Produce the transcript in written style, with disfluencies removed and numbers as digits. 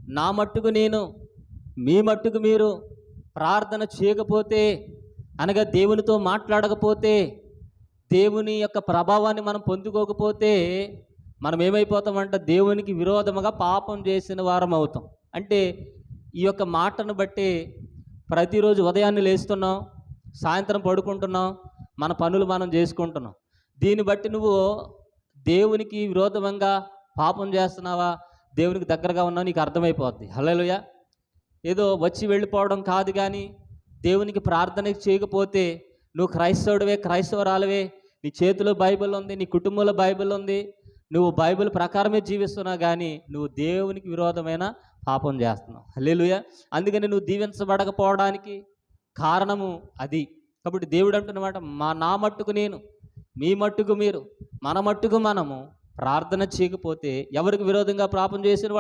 నా మట్టుకు నేను, మీ మట్టుకు మీరు ప్రార్థన చేయకపోతే, అనగా దేవునితో మాట్లాడకపోతే, దేవుని యొక్క ప్రభావాన్ని మనం పొందుకోకపోతే, మనం ఏమైపోతామంటే దేవునికి విరోధముగా పాపం చేసిన వారం అవుతాం. అంటే ఈ యొక్క మాటను బట్టి ప్రతిరోజు ఉదయాన్నే లేస్తున్నాం, సాయంత్రం పడుకుంటున్నాం, మన పనులు మనం చేసుకుంటున్నాం. దీన్ని బట్టి నువ్వు దేవునికి విరోధంగా పాపం చేస్తున్నావా, దేవునికి దగ్గరగా ఉన్నావు నీకు అర్థమైపోద్ది. హల్లెలూయా. ఏదో వచ్చి వెళ్ళిపోవడం కాదు, కానీ దేవునికి ప్రార్థన చేయకపోతే నువ్వు క్రైస్తవుడివే, క్రైస్తవురాలవే, నీ చేతిలో బైబిల్ ఉంది, నీ కుటుంబంలో బైబిల్ ఉంది, నువ్వు బైబిల్ ప్రకారమే జీవిస్తున్నావు, కానీ నువ్వు దేవునికి విరోధమైన పాపం చేస్తున్నావు. హల్లెలూయా. అందుకని నువ్వు దీవించబడకపోవడానికి కారణము అది. కాబట్టి దేవుడు అంటున్నమాట, నా మట్టుకు నేను, మీ మట్టుకు మీరు, మన మట్టుకు మనము ప్రార్థన చేయకపోతే ఎవరికి విరోధంగా పాపం చేసిన